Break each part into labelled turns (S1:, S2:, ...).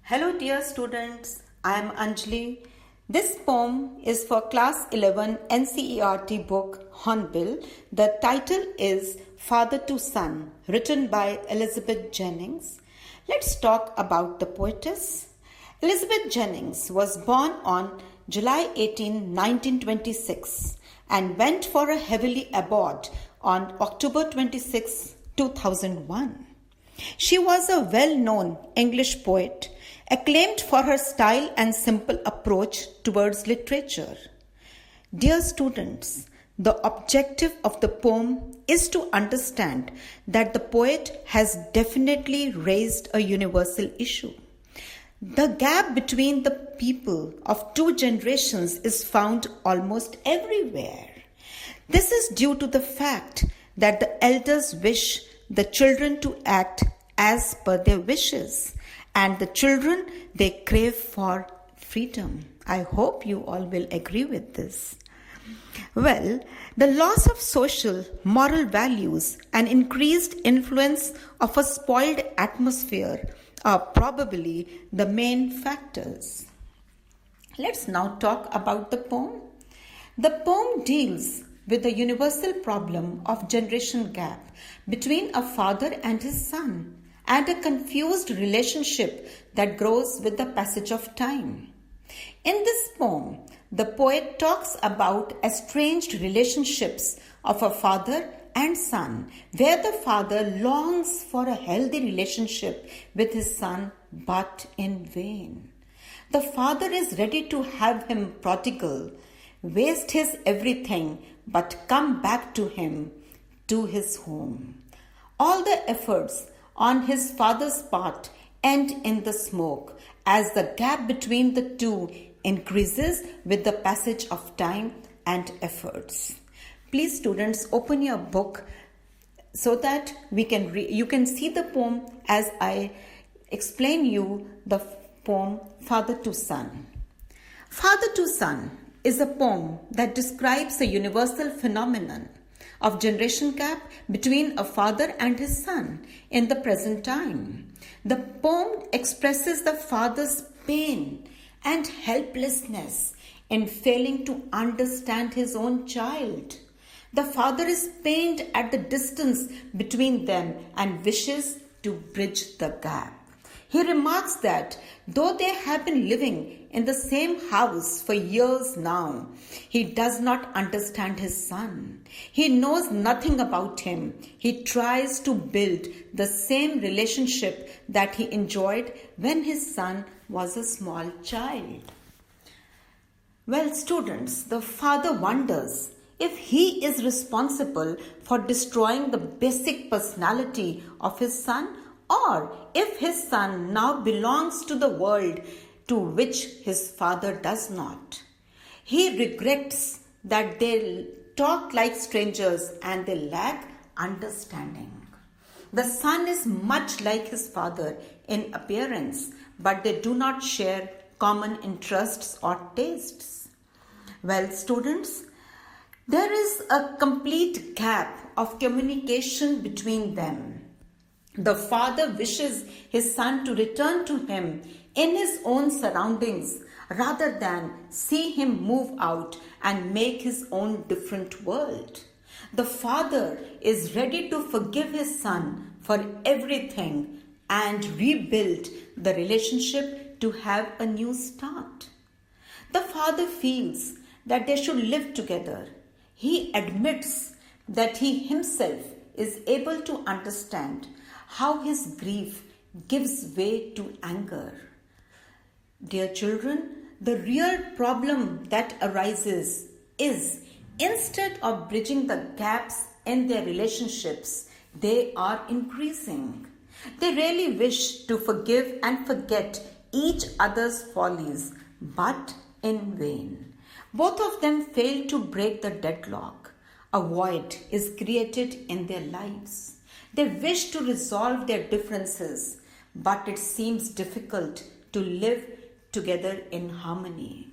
S1: Hello dear students, I am Anjali. This poem is for class 11 NCERT book Hornbill. The title is Father to Son, written by Elizabeth Jennings. Let's talk about the poetess. Elizabeth Jennings was born on July 18, 1926 and went for a heavily abort on October 26, 2001. She was a well-known English poet, acclaimed for her style and simple approach towards literature. Dear students, the objective of the poem is to understand that the poet has definitely raised a universal issue. The gap between the people of two generations is found almost everywhere. This is due to the fact that the elders wish the children to act as per their wishes, and the children, they crave for freedom. I hope you all will agree with this. Well, the loss of social, moral values and increased influence of a spoiled atmosphere are probably the main factors. Let's now talk about the poem. The poem deals with the universal problem of generation gap between a father and his son, and a confused relationship that grows with the passage of time. In this poem, the poet talks about estranged relationships of a father and son, where the father longs for a healthy relationship with his son, but in vain. The father is ready to have him prodigal, waste his everything, but come back to him, to his home. All the efforts on his father's part end in the smoke as the gap between the two increases with the passage of time and efforts. Please students, open your book so that you can see the poem as I explain you the poem Father to Son. Father to Son is a poem that describes a universal phenomenon of generation gap between a father and his son in the present time. The poem expresses the father's pain and helplessness in failing to understand his own child. The father is pained at the distance between them and wishes to bridge the gap. He remarks that though they have been living in the same house for years now, he does not understand his son. He knows nothing about him. He tries to build the same relationship that he enjoyed when his son was a small child. Well, students, the father wonders if he is responsible for destroying the basic personality of his son, or if his son now belongs to the world to which his father does not. He regrets that they talk like strangers and they lack understanding. The son is much like his father in appearance, but they do not share common interests or tastes. Well, students, there is a complete gap of communication between them. The father wishes his son to return to him in his own surroundings rather than see him move out and make his own different world. The father is ready to forgive his son for everything and rebuild the relationship to have a new start. The father feels that they should live together. He admits that he himself is able to understand how his grief gives way to anger. Dear children, the real problem that arises is instead of bridging the gaps in their relationships, they are increasing. They really wish to forgive and forget each other's follies, but in vain. Both of them fail to break the deadlock. A void is created in their lives. They wish to resolve their differences, but it seems difficult to live together in harmony.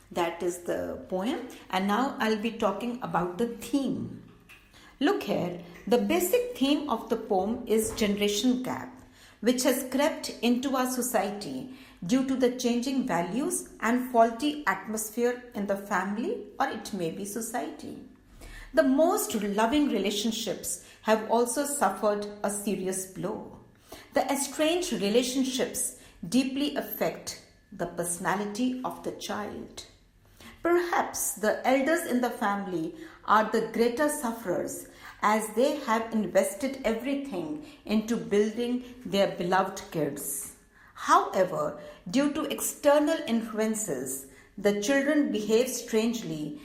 S1: That is the poem, and now I'll be talking about the theme. Look here, the basic theme of the poem is generation gap, which has crept into our society due to the changing values and faulty atmosphere in the family, or it may be society. The most loving relationships have also suffered a serious blow. The estranged relationships deeply affect the personality of the child. Perhaps the elders in the family are the greater sufferers, as they have invested everything into building their beloved kids. However, due to external influences, the children behave strangely,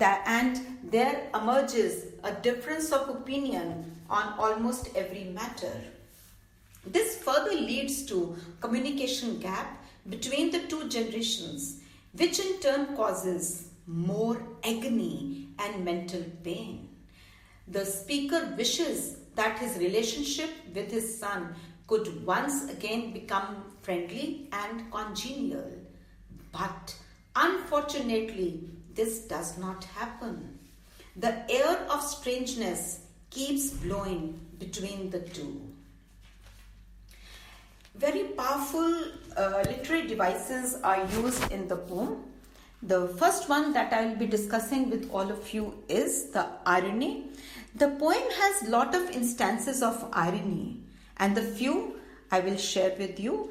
S1: and there emerges a difference of opinion on almost every matter. This further leads to communication gap between the two generations, which in turn causes more agony and mental pain. The speaker wishes that his relationship with his son could once again become friendly and congenial. But unfortunately, this does not happen. The air of strangeness keeps blowing between the two. Very powerful literary devices are used in the poem. The first one that I will be discussing with all of you is the irony. The poem has a lot of instances of irony, and the few I will share with you.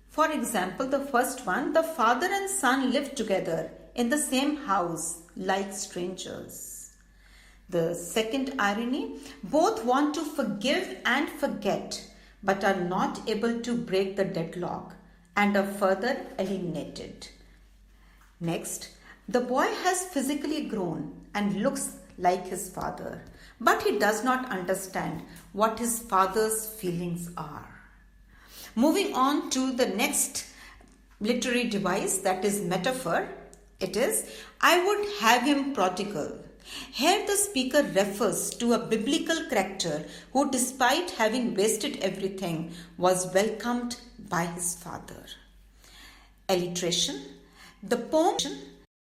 S1: For example, the first one, the father and son live together in the same house like strangers. The second irony, both want to forgive and forget, but are not able to break the deadlock and are further alienated. Next, the boy has physically grown and looks like his father, but he does not understand what his father's feelings are. Moving on to the next literary device, that is metaphor. It is, I would have him prodigal. Here the speaker refers to a biblical character who, despite having wasted everything, was welcomed by his father. Alliteration. The poem